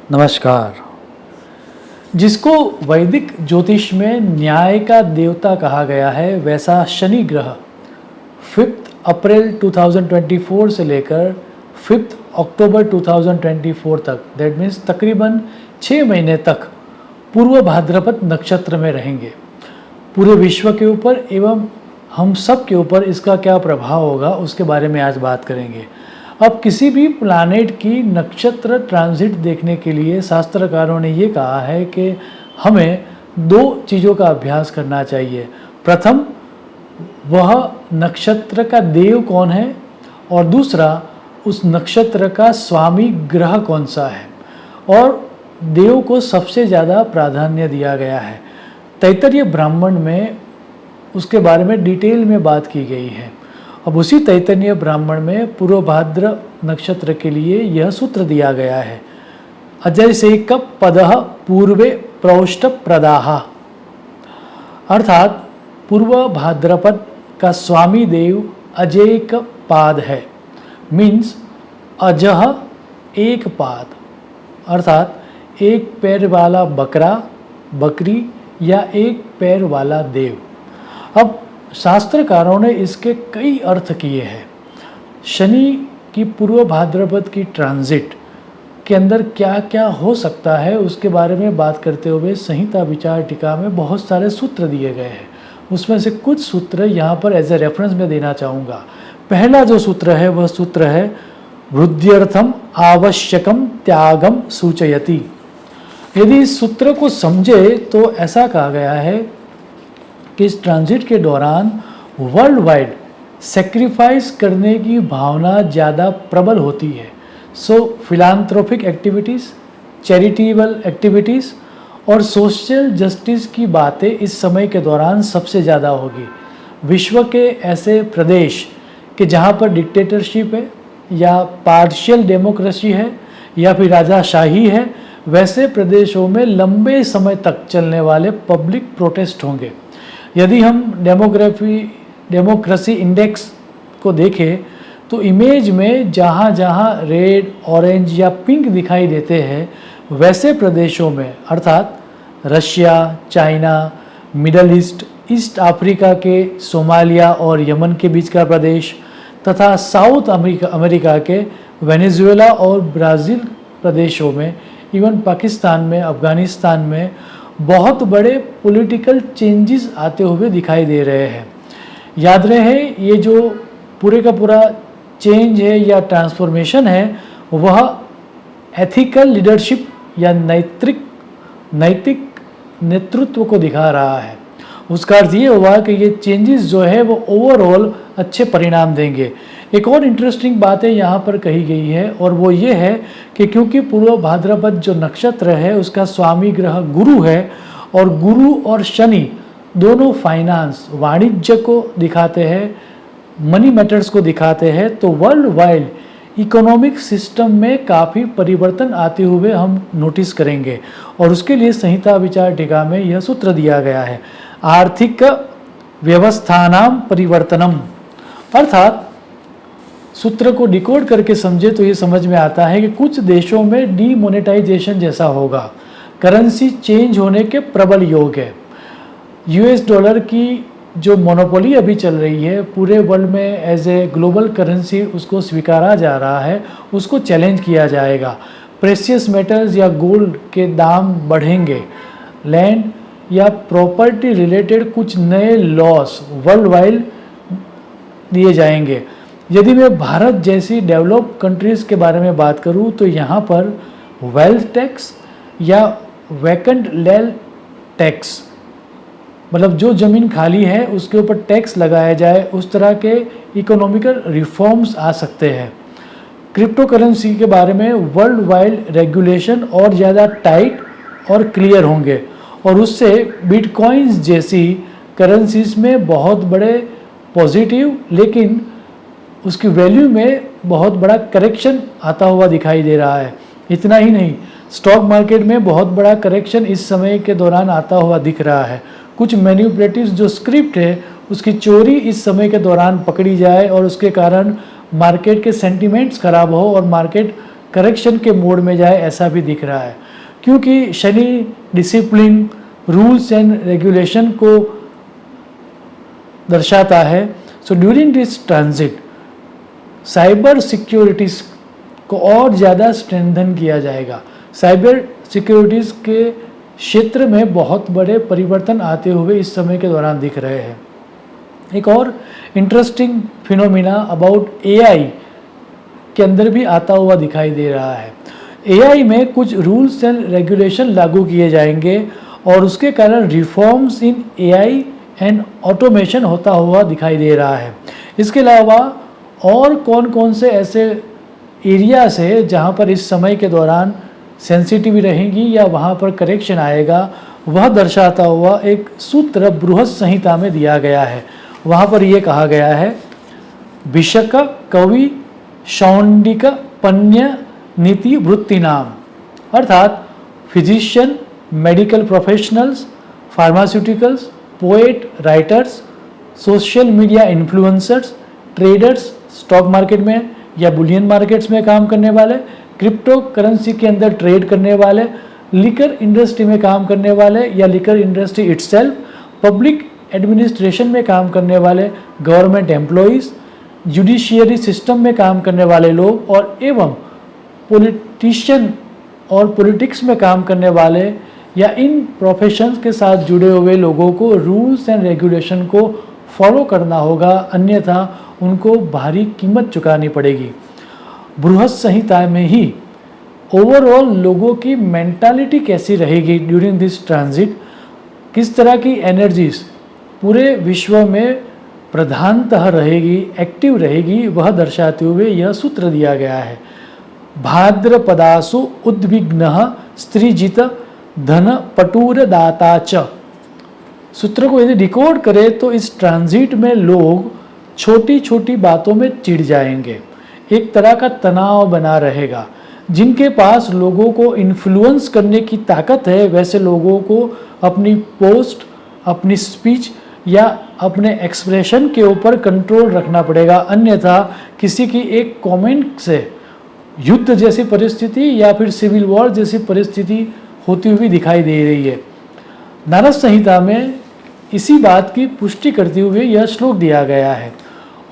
नमस्कार। जिसको वैदिक ज्योतिष में न्याय का देवता कहा गया है, वैसा शनि ग्रह 5 अप्रैल 2024 से लेकर 5 अक्टूबर 2024 तक, दैट मीन्स तकरीबन 6 महीने तक पूर्व भाद्रपद नक्षत्र में रहेंगे। पूरे विश्व के ऊपर एवं हम सब के ऊपर इसका क्या प्रभाव होगा, उसके बारे में आज बात करेंगे। अब किसी भी प्लैनेट की नक्षत्र ट्रांजिट देखने के लिए शास्त्रकारों ने ये कहा है कि हमें 2 चीज़ों का अभ्यास करना चाहिए। प्रथम, वह नक्षत्र का देव कौन है, और दूसरा, उस नक्षत्र का स्वामी ग्रह कौन सा है। और देव को सबसे ज़्यादा प्राधान्य दिया गया है। तैत्तरीय ब्राह्मण में उसके बारे में डिटेल में बात की गई है। अब उसी तैत्तरीय ब्राह्मण में पूर्व भाद्र नक्षत्र के लिए यह सूत्र दिया गया है, अजय से कप पदः पूर्वे प्रौष्ट प्रदाह, अर्थात पूर्व भाद्रपद का स्वामी देव अजेक पाद है। मीन्स अजह एक पाद, अर्थात एक पैर वाला बकरा, बकरी या एक पैर वाला देव। अब शास्त्रकारों ने इसके कई अर्थ किए हैं। शनि की पूर्व भाद्रपद की ट्रांजिट के अंदर क्या क्या हो सकता है, उसके बारे में बात करते हुए संहिता विचार टीका में बहुत सारे सूत्र दिए गए हैं। उसमें से कुछ सूत्र यहाँ पर एज ए रेफरेंस में देना चाहूँगा। पहला जो सूत्र है वह सूत्र है वृद्ध्यर्थम आवश्यकम त्यागम सूचयति। यदि इस सूत्र को समझे तो ऐसा कहा गया है कि इस ट्रांजिट के दौरान वर्ल्ड वाइड सेक्रीफाइस करने की भावना ज़्यादा प्रबल होती है। सो फिलांथ्रोपिक एक्टिविटीज़, चैरिटेबल एक्टिविटीज़ और सोशल जस्टिस की बातें इस समय के दौरान सबसे ज़्यादा होगी। विश्व के ऐसे प्रदेश कि जहाँ पर डिक्टेटरशिप है या पार्शियल डेमोक्रेसी है या फिर राजाशाही है, वैसे प्रदेशों में लंबे समय तक चलने वाले पब्लिक प्रोटेस्ट होंगे। यदि हम डेमोक्रेसी इंडेक्स को देखें तो इमेज में जहाँ जहाँ रेड, ऑरेंज या पिंक दिखाई देते हैं, वैसे प्रदेशों में अर्थात Russia, China, middle east, east Africa के सोमालिया और यमन के बीच का प्रदेश तथा साउथ अमेरिका के वेनेजुएला और ब्राज़ील प्रदेशों में, इवन पाकिस्तान में, अफ़गानिस्तान में बहुत बड़े पॉलिटिकल चेंजेस आते हुए दिखाई दे रहे हैं। याद रहे, ये जो पूरे का पूरा चेंज है या ट्रांसफॉर्मेशन है, वह एथिकल लीडरशिप या नैतिक नेतृत्व को दिखा रहा है। उसका अर्थ ये हुआ कि ये चेंजेस जो है वो ओवरऑल अच्छे परिणाम देंगे। एक और इंटरेस्टिंग बात है यहाँ पर कही गई है, और वो ये है कि क्योंकि पूर्व भाद्रपद जो नक्षत्र है उसका स्वामी ग्रह गुरु है, और गुरु और शनि दोनों फाइनेंस, वाणिज्य को दिखाते हैं, मनी मैटर्स को दिखाते हैं, तो वर्ल्ड वाइड इकोनॉमिक सिस्टम में काफ़ी परिवर्तन आते हुए हम नोटिस करेंगे। और उसके लिए संहिता विचार टीका में यह सूत्र दिया गया है, आर्थिक व्यवस्थानाम परिवर्तनम। अर्थात सूत्र को डिकोड करके समझे तो ये समझ में आता है कि कुछ देशों में डीमोनेटाइजेशन जैसा होगा, करेंसी चेंज होने के प्रबल योग है। यूएस डॉलर की जो मोनोपोली अभी चल रही है पूरे वर्ल्ड में एज ए ग्लोबल करेंसी, उसको स्वीकारा जा रहा है, उसको चैलेंज किया जाएगा। प्रेशियस मेटल्स या गोल्ड के दाम बढ़ेंगे। लैंड या प्रॉपर्टी रिलेटेड कुछ नए लॉस वर्ल्ड वाइड दिए जाएंगे। यदि मैं भारत जैसी डेवलप्ड कंट्रीज़ के बारे में बात करूं तो यहाँ पर वेल्थ टैक्स या वैकेंट लैंड टैक्स, मतलब जो ज़मीन खाली है उसके ऊपर टैक्स लगाया जाए, उस तरह के इकोनॉमिकल रिफॉर्म्स आ सकते हैं। क्रिप्टो करेंसी के बारे में वर्ल्ड वाइड रेगुलेशन और ज़्यादा टाइट और क्लियर होंगे, और उससे बिटकॉइंस जैसी करेंसीज में बहुत बड़े पॉजिटिव, लेकिन उसकी वैल्यू में बहुत बड़ा करेक्शन आता हुआ दिखाई दे रहा है। इतना ही नहीं, स्टॉक मार्केट में बहुत बड़ा करेक्शन इस समय के दौरान आता हुआ दिख रहा है। कुछ मैनिपुलेटिव जो स्क्रिप्ट है उसकी चोरी इस समय के दौरान पकड़ी जाए और उसके कारण मार्केट के सेंटिमेंट्स खराब हो और मार्केट करेक्शन के मोड में जाए, ऐसा भी दिख रहा है, क्योंकि Shani discipline, rules and regulation को दर्शाता है। So during this transit cyber securities को और ज़्यादा स्ट्रेंथन किया जाएगा। साइबर सिक्योरिटीज़ के क्षेत्र में बहुत बड़े परिवर्तन आते हुए इस समय के दौरान दिख रहे हैं। एक और इंटरेस्टिंग फिनोमिना अबाउट एआई के अंदर भी आता हुआ दिखाई दे रहा है। एआई में कुछ रूल्स एंड रेगुलेशन लागू किए जाएंगे और उसके कारण reforms in AI and automation होता हुआ दिखाई दे रहा है। इसके अलावा और कौन कौन से ऐसे एरियाज है जहाँ पर इस समय के दौरान सेंसिटिव रहेंगी या वहाँ पर करेक्शन आएगा, वह दर्शाता हुआ एक सूत्र बृहत संहिता में दिया गया है। वहाँ पर यह कहा गया है, भिषक कवि शौंडिक पन्य नीति वृत्ति नाम, अर्थात physician, medical professionals, pharmaceuticals, poet, writers, social media influencers, traders, stock market में या बुलियन मार्केट्स में काम करने वाले, क्रिप्टो करेंसी के अंदर ट्रेड करने वाले, लिकर इंडस्ट्री में काम करने वाले या liquor industry itself, public administration में काम करने वाले, गवर्नमेंट एम्प्लॉइज, जुडिशियरी सिस्टम में काम करने वाले लोग और एवं पॉलिटिशियन और पॉलिटिक्स में काम करने वाले या इन प्रोफेशंस के साथ जुड़े हुए लोगों को रूल्स एंड रेगुलेशन को फॉलो करना होगा, अन्यथा उनको भारी कीमत चुकानी पड़ेगी। बृहत संहिता में ही ओवरऑल लोगों की मेंटालिटी कैसी रहेगी ड्यूरिंग दिस ट्रांजिट, किस तरह की एनर्जीज पूरे विश्व में प्रधानतः रहेगी, एक्टिव रहेगी, वह दर्शाते हुए यह सूत्र दिया गया है। भाद्रपदासु उद्विग्नः स्त्रीजित धन पटूर दाता च। सूत्र को यदि डिकोड करें तो इस ट्रांजिट में लोग छोटी छोटी बातों में चिढ़ जाएंगे, एक तरह का तनाव बना रहेगा। जिनके पास लोगों को इन्फ्लुएंस करने की ताकत है, वैसे लोगों को अपनी पोस्ट, अपनी स्पीच या अपने एक्सप्रेशन के ऊपर कंट्रोल रखना पड़ेगा, अन्यथा किसी की एक कमेंट से युद्ध जैसी परिस्थिति या फिर सिविल वॉर जैसी परिस्थिति होती हुई दिखाई दे रही है। नारद संहिता में इसी बात की पुष्टि करते हुए यह श्लोक दिया गया है,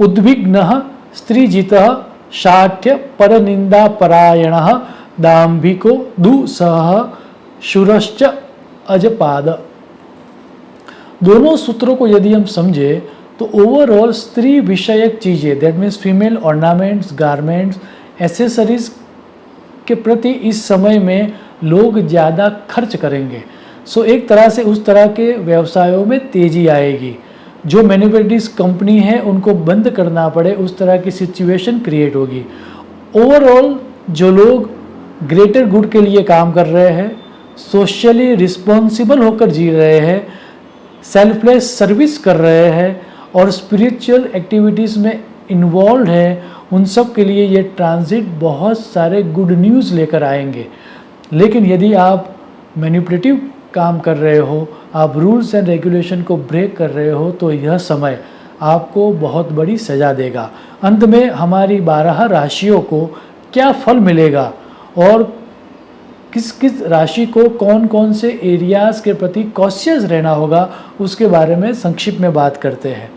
उद्विग्नः स्त्रीजितः शाठ्य परनिंदा परायणः दाम्भिको दुसह शूरश्च अजपाद। दोनों सूत्रों को यदि हम समझे तो ओवरऑल स्त्री विषयक चीज़ें, that means female ornaments, garments, accessories के प्रति इस समय में लोग ज़्यादा खर्च करेंगे। सो एक तरह से उस तरह के व्यवसायों में तेज़ी आएगी। जो मैन्युफैक्चरिंग कंपनी है उनको बंद करना पड़े, उस तरह की सिचुएशन क्रिएट होगी। ओवरऑल जो लोग ग्रेटर गुड के लिए काम कर रहे हैं, सोशली रिस्पॉन्सिबल होकर जी रहे हैं, सेल्फलेस सर्विस कर रहे हैं और स्पिरिचुअल एक्टिविटीज़ में इन्वॉल्व है, उन सब के लिए ये ट्रांजिट बहुत सारे गुड न्यूज़ लेकर आएंगे। लेकिन यदि आप मैनिपुलेटिव काम कर रहे हो, आप रूल्स एंड रेगुलेशन को ब्रेक कर रहे हो, तो यह समय आपको बहुत बड़ी सज़ा देगा। अंत में हमारी 12 राशियों को क्या फल मिलेगा और किस किस राशि को कौन कौन से एरियाज़ के प्रति कॉशियस रहना होगा, उसके बारे में संक्षिप्त में बात करते हैं।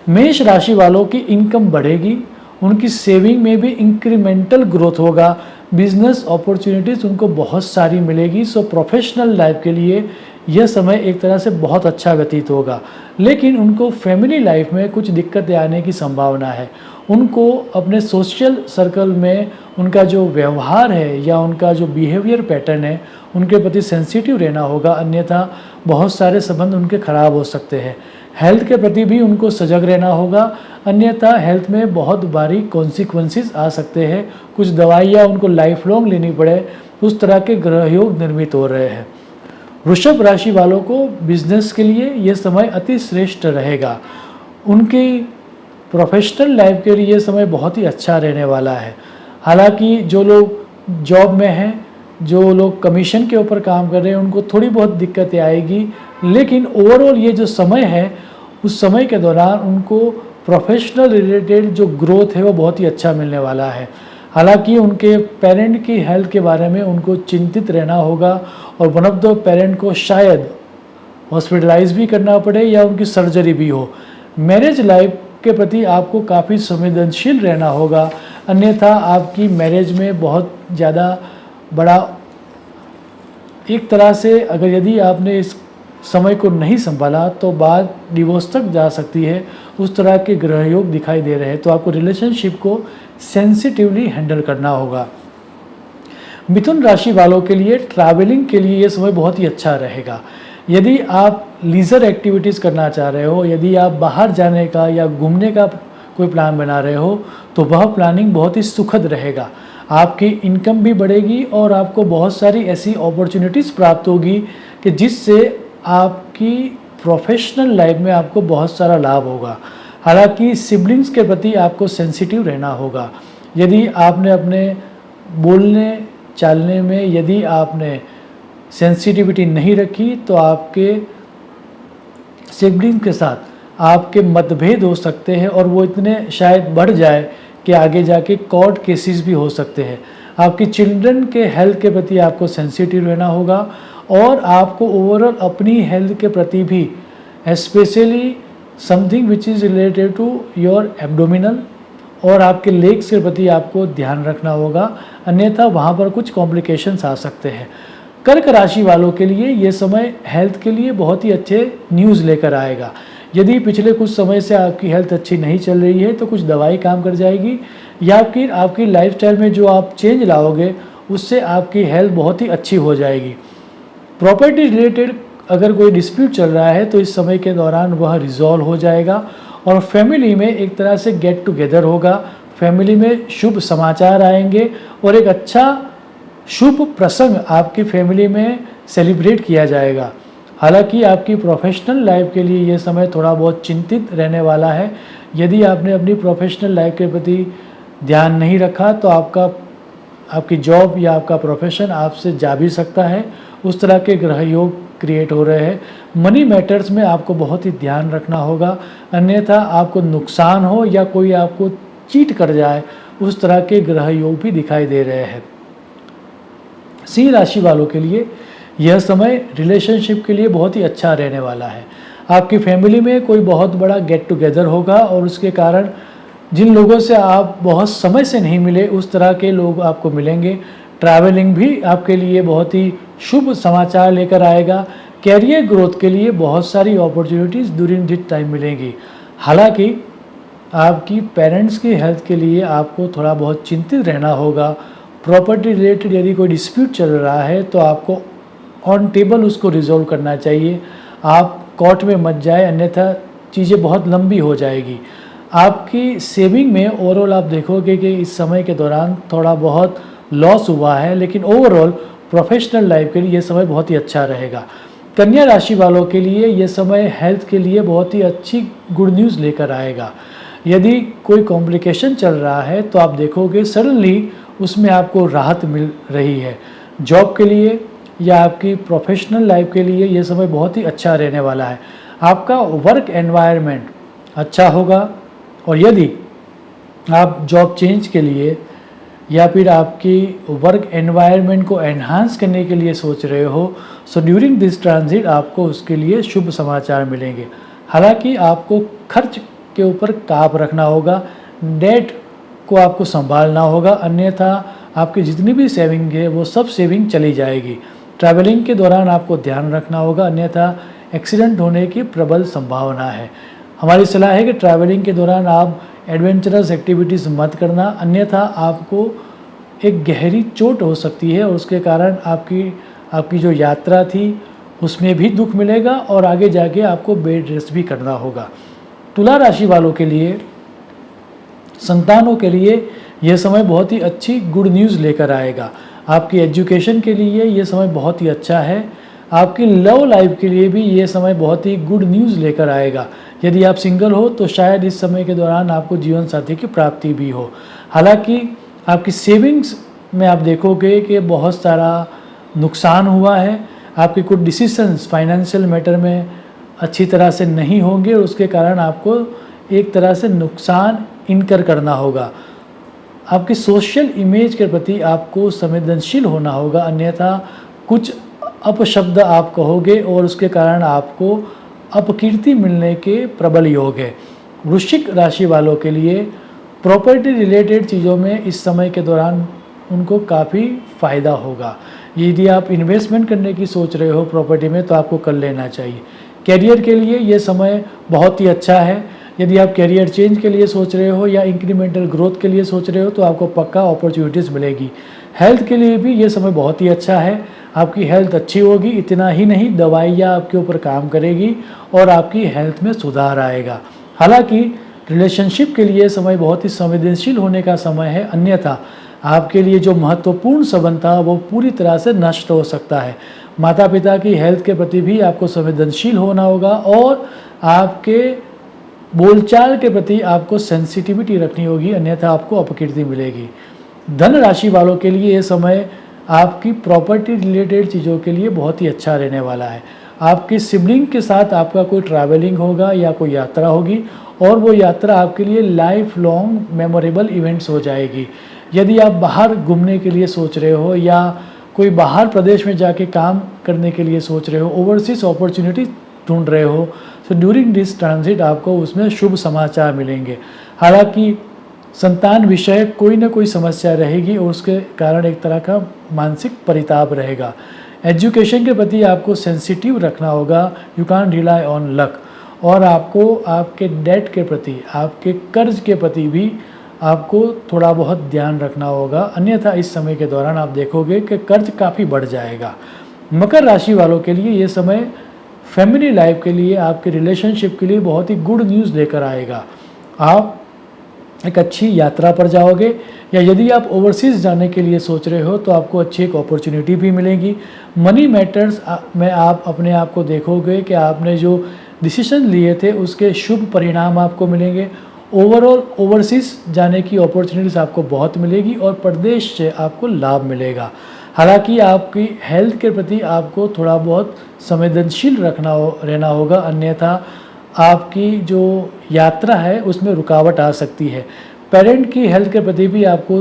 मेष राशि वालों की इनकम बढ़ेगी, उनकी सेविंग में भी इंक्रीमेंटल ग्रोथ होगा, बिजनेस अपॉर्चुनिटीज़ उनको बहुत सारी मिलेगी। सो प्रोफेशनल लाइफ के लिए यह समय एक तरह से बहुत अच्छा व्यतीत होगा। लेकिन उनको फैमिली लाइफ में कुछ दिक्कतें आने की संभावना है। उनको अपने सोशल सर्कल में उनका जो व्यवहार है या उनका जो बिहेवियर पैटर्न है, उनके प्रति सेंसिटिव रहना होगा, अन्यथा बहुत सारे संबंध उनके खराब हो सकते हैं। हेल्थ के प्रति भी उनको सजग रहना होगा, अन्यथा हेल्थ में बहुत भारी कॉन्सिक्वेंसेस आ सकते हैं। कुछ दवाइयाँ उनको लाइफ लॉन्ग लेनी पड़े, उस तरह के ग्रह योग निर्मित हो रहे हैं। वृषभ राशि वालों को बिजनेस के लिए यह समय अति श्रेष्ठ रहेगा। उनकी प्रोफेशनल लाइफ के लिए यह समय बहुत ही अच्छा रहने वाला है। हालांकि जो लोग जॉब में हैं, जो लोग कमीशन के ऊपर काम कर रहे हैं, उनको थोड़ी बहुत दिक्कतें आएगी, लेकिन ओवरऑल ये जो समय है, उस समय के दौरान उनको प्रोफेशनल रिलेटेड जो ग्रोथ है वो बहुत ही अच्छा मिलने वाला है। हालांकि उनके पेरेंट की हेल्थ के बारे में उनको चिंतित रहना होगा और वन ऑफ द पेरेंट को शायद हॉस्पिटलाइज भी करना पड़े या उनकी सर्जरी भी हो। मैरिज लाइफ के प्रति आपको काफ़ी संवेदनशील रहना होगा, अन्यथा आपकी मैरिज में बहुत ज़्यादा बड़ा एक तरह से अगर यदि आपने इस समय को नहीं संभाला तो बात डिवोर्स तक जा सकती है। उस तरह के ग्रह योग दिखाई दे रहे हैं, तो आपको रिलेशनशिप को सेंसिटिवली हैंडल करना होगा। मिथुन राशि वालों के लिए ट्रैवलिंग के लिए ये समय बहुत ही अच्छा रहेगा। यदि आप लीजर एक्टिविटीज़ करना चाह रहे हो, यदि आप बाहर जाने का या घूमने का कोई प्लान बना रहे हो, तो वह प्लानिंग बहुत ही सुखद रहेगा। आपकी इनकम भी बढ़ेगी और आपको बहुत सारी ऐसी अपॉर्चुनिटीज़ प्राप्त होगी कि जिससे आपकी प्रोफेशनल लाइफ में आपको बहुत सारा लाभ होगा। हालांकि सिबलिंग्स के प्रति आपको सेंसिटिव रहना होगा। यदि आपने अपने बोलने चालने में यदि आपने सेंसिटिविटी नहीं रखी तो आपके सिबलिंग्स के साथ आपके मतभेद हो सकते हैं और वो इतने शायद बढ़ जाए कि आगे जाके कोर्ट केसेस भी हो सकते हैं। आपकी चिल्ड्रन के हेल्थ के प्रति आपको सेंसिटिव रहना होगा और आपको ओवरऑल अपनी हेल्थ के प्रति भी specially something which is related to your abdominal और आपके लेग्स के प्रति आपको ध्यान रखना होगा, अन्यथा वहाँ पर कुछ कॉम्प्लिकेशंस आ सकते हैं। कर्क राशि वालों के लिए ये समय हेल्थ के लिए बहुत ही अच्छे न्यूज़ लेकर आएगा। यदि पिछले कुछ समय से आपकी हेल्थ अच्छी नहीं चल रही है तो कुछ दवाई काम कर जाएगी या आपकी लाइफस्टाइल में जो आप चेंज लाओगे उससे आपकी हेल्थ बहुत ही अच्छी हो जाएगी। प्रॉपर्टी रिलेटेड अगर कोई डिस्प्यूट चल रहा है तो इस समय के दौरान वह रिजॉल्व हो जाएगा और फैमिली में एक तरह से गेट टुगेदर होगा। फैमिली में शुभ समाचार आएंगे और एक अच्छा शुभ प्रसंग आपकी फैमिली में सेलिब्रेट किया जाएगा। हालांकि आपकी प्रोफेशनल लाइफ के लिए ये समय थोड़ा बहुत चिंतित रहने वाला है। यदि आपने अपनी प्रोफेशनल लाइफ के प्रति ध्यान नहीं रखा तो आपकी जॉब या आपका प्रोफेशन आपसे जा भी सकता है। उस तरह के ग्रह योग क्रिएट हो रहे हैं। मनी मैटर्स में आपको बहुत ही ध्यान रखना होगा, अन्यथा आपको नुकसान हो या कोई आपको चीट कर जाए, उस तरह के ग्रह योग भी दिखाई दे रहे हैं। सिंह राशि वालों के लिए यह समय रिलेशनशिप के लिए बहुत ही अच्छा रहने वाला है। आपकी फैमिली में कोई बहुत बड़ा गेट टुगेदर होगा और उसके कारण जिन लोगों से आप बहुत समय से नहीं मिले उस तरह के लोग आपको मिलेंगे। ट्रैवलिंग भी आपके लिए बहुत ही शुभ समाचार लेकर आएगा। कैरियर ग्रोथ के लिए बहुत सारी अपॉर्चुनिटीज़ ड्यूरिंग दिस टाइम मिलेंगी। हालांकि आपकी पेरेंट्स की हेल्थ के लिए आपको थोड़ा बहुत चिंतित रहना होगा। प्रॉपर्टी रिलेटेड यदि कोई डिस्प्यूट चल रहा है तो आपको ऑन टेबल उसको रिजॉल्व करना चाहिए। आप कोर्ट में मत जाए, अन्यथा चीज़ें बहुत लंबी हो जाएगी। आपकी सेविंग में ओवरऑल आप देखोगे कि इस समय के दौरान थोड़ा बहुत लॉस हुआ है, लेकिन ओवरऑल प्रोफेशनल लाइफ के लिए ये समय बहुत ही अच्छा रहेगा। कन्या राशि वालों के लिए ये समय हेल्थ के लिए बहुत ही अच्छी गुड न्यूज़ लेकर आएगा। यदि कोई कॉम्प्लिकेशन चल रहा है तो आप देखोगे सडनली उसमें आपको राहत मिल रही है। जॉब के लिए या आपकी प्रोफेशनल लाइफ के लिए ये समय बहुत ही अच्छा रहने वाला है। आपका वर्क एनवायरनमेंट अच्छा होगा और यदि आप जॉब चेंज के लिए या फिर आपकी वर्क एनवायरनमेंट को एनहांस करने के लिए सोच रहे हो, सो ड्यूरिंग दिस ट्रांजिट आपको उसके लिए शुभ समाचार मिलेंगे। हालांकि आपको खर्च के ऊपर काब रखना होगा, डेट को आपको संभालना होगा, अन्यथा आपकी जितनी भी सेविंग है वो सब सेविंग चली जाएगी। ट्रैवलिंग के दौरान आपको ध्यान रखना होगा, अन्यथा एक्सीडेंट होने की प्रबल संभावना है। हमारी सलाह है कि ट्रैवलिंग के दौरान आप एडवेंचरस एक्टिविटीज़ मत करना, अन्यथा आपको एक गहरी चोट हो सकती है और उसके कारण आपकी जो यात्रा थी उसमें भी दुख मिलेगा और आगे जाके आपको बेड रेस्ट भी करना होगा। तुला राशि वालों के लिए, संतानों के लिए यह समय बहुत ही अच्छी गुड न्यूज़ लेकर आएगा। आपकी एजुकेशन के लिए ये समय बहुत ही अच्छा है। आपकी लव लाइफ के लिए भी ये समय बहुत ही गुड न्यूज़ लेकर आएगा। यदि आप सिंगल हो तो शायद इस समय के दौरान आपको जीवन साथी की प्राप्ति भी हो। हालांकि आपकी सेविंग्स में आप देखोगे कि बहुत सारा नुकसान हुआ है। आपके कुछ डिसीजंस फाइनेंशियल मैटर में अच्छी तरह से नहीं होंगे और उसके कारण आपको एक तरह से नुकसान इनकर करना होगा। आपकी सोशल इमेज के प्रति आपको संवेदनशील होना होगा, अन्यथा कुछ अपशब्द आप कहोगे और उसके कारण आपको अपकीर्ति मिलने के प्रबल योग है। वृश्चिक राशि वालों के लिए प्रॉपर्टी रिलेटेड चीज़ों में इस समय के दौरान उनको काफ़ी फ़ायदा होगा। यदि आप इन्वेस्टमेंट करने की सोच रहे हो प्रॉपर्टी में तो आपको कर लेना चाहिए। कैरियर के लिए ये समय बहुत ही अच्छा है। यदि आप कैरियर चेंज के लिए सोच रहे हो या इंक्रीमेंटल ग्रोथ के लिए सोच रहे हो तो आपको पक्का अपॉर्चुनिटीज़ मिलेगी। हेल्थ के लिए भी ये समय बहुत ही अच्छा है। आपकी हेल्थ अच्छी होगी, इतना ही नहीं दवाइयाँ आपके ऊपर काम करेगी और आपकी हेल्थ में सुधार आएगा। हालांकि रिलेशनशिप के लिए समय बहुत ही संवेदनशील होने का समय है, अन्यथा आपके लिए जो महत्वपूर्ण संबंध था वो पूरी तरह से नष्ट हो सकता है। माता पिता की हेल्थ के प्रति भी आपको संवेदनशील होना होगा और आपके बोलचाल के प्रति आपको सेंसिटिविटी रखनी होगी, अन्यथा आपको अपकीर्ति मिलेगी। धन राशि वालों के लिए ये समय आपकी प्रॉपर्टी रिलेटेड चीज़ों के लिए बहुत ही अच्छा रहने वाला है। आपकी सिबलिंग के साथ आपका कोई ट्रैवलिंग होगा या कोई यात्रा होगी और वो यात्रा आपके लिए लाइफ लॉन्ग मेमोरेबल इवेंट्स हो जाएगी। यदि आप बाहर घूमने के लिए सोच रहे हो या कोई बाहर प्रदेश में जाके काम करने के लिए सोच रहे हो, ओवरसीज अपॉर्चुनिटी ढूंढ रहे हो, तो ड्यूरिंग दिस ट्रांजिट आपको उसमें शुभ समाचार मिलेंगे। हालांकि संतान विषय कोई ना कोई समस्या रहेगी और उसके कारण एक तरह का मानसिक परिताप रहेगा। एजुकेशन के प्रति आपको सेंसिटिव रखना होगा, you can rely on luck. और आपको आपके डेट के प्रति, आपके कर्ज के प्रति भी आपको थोड़ा बहुत ध्यान रखना होगा, अन्यथा इस समय के दौरान आप देखोगे कि कर्ज काफ़ी बढ़ जाएगा। मकर राशि वालों के लिए ये समय फैमिली लाइफ के लिए, आपके रिलेशनशिप के लिए बहुत ही गुड न्यूज़ लेकर आएगा। आप एक अच्छी यात्रा पर जाओगे या यदि आप ओवरसीज़ जाने के लिए सोच रहे हो तो आपको अच्छी एक अपॉर्चुनिटी भी मिलेगी। मनी मैटर्स में आप अपने आप को देखोगे कि आपने जो डिसीजन लिए थे उसके शुभ परिणाम आपको मिलेंगे। ओवरऑल ओवरसीज़ जाने की अपॉर्चुनिटीज़ आपको बहुत मिलेगी और प्रदेश से आपको लाभ मिलेगा। हालांकि आपकी हेल्थ के प्रति आपको थोड़ा बहुत संवेदनशील रहना होगा, अन्यथा आपकी जो यात्रा है उसमें रुकावट आ सकती है। पेरेंट की हेल्थ के प्रति भी आपको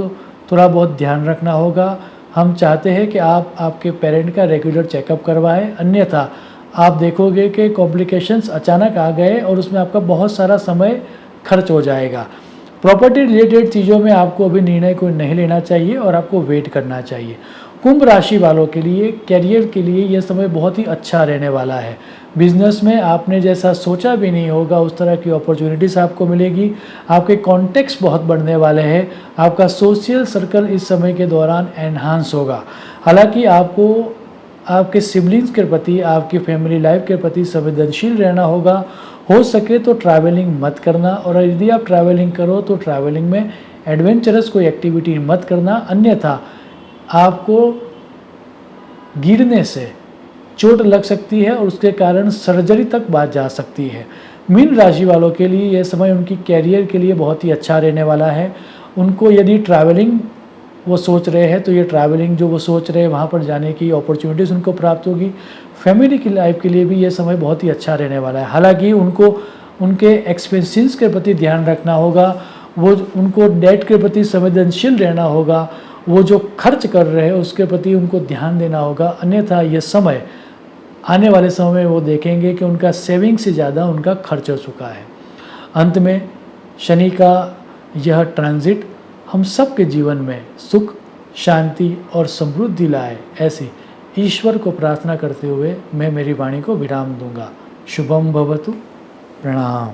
थोड़ा बहुत ध्यान रखना होगा। हम चाहते हैं कि आप आपके पेरेंट का रेगुलर चेकअप करवाएं, अन्यथा आप देखोगे कि कॉम्प्लिकेशंस अचानक आ गए और उसमें आपका बहुत सारा समय खर्च हो जाएगा। प्रॉपर्टी रिलेटेड चीज़ों में आपको अभी निर्णय कोई नहीं लेना चाहिए और आपको वेट करना चाहिए। कुंभ राशि वालों के लिए कैरियर के लिए यह समय बहुत ही अच्छा रहने वाला है। बिजनेस में आपने जैसा सोचा भी नहीं होगा उस तरह की अपॉर्चुनिटीज़ आपको मिलेगी। आपके कॉन्टेक्ट्स बहुत बढ़ने वाले हैं। आपका सोशल सर्कल इस समय के दौरान एनहांस होगा। हालांकि आपको आपके सिबलिंग्स के प्रति, आपकी फैमिली लाइफ के प्रति संवेदनशील रहना होगा। हो सके तो ट्रैवलिंग मत करना, और यदि आप ट्रैवलिंग करो तो ट्रैवलिंग में एडवेंचरस कोई एक्टिविटी मत करना, अन्यथा आपको गिरने से चोट लग सकती है और उसके कारण सर्जरी तक बात जा सकती है। मीन राशि वालों के लिए यह समय उनकी कैरियर के लिए बहुत ही अच्छा रहने वाला है। उनको यदि ट्रैवलिंग वो सोच रहे हैं तो ये ट्रैवलिंग जो वो सोच रहे हैं वहाँ पर जाने की अपॉर्चुनिटीज़ उनको प्राप्त होगी। फैमिली की लाइफ के लिए भी ये समय बहुत ही अच्छा रहने वाला है। हालांकि उनको उनके एक्सपेंसेस के प्रति ध्यान रखना होगा, वो उनको डेट के प्रति संवेदनशील रहना होगा, वो जो खर्च कर रहे हैं उसके प्रति उनको ध्यान देना होगा, अन्यथा ये समय आने वाले समय में वो देखेंगे कि उनका सेविंग से ज़्यादा उनका खर्च हो चुका है। अंत में शनि का यह ट्रांजिट हम सब के जीवन में सुख, शांति और समृद्धि लाए, ऐसी ईश्वर को प्रार्थना करते हुए मैं मेरी वाणी को विराम दूंगा। शुभम भवतु। प्रणाम।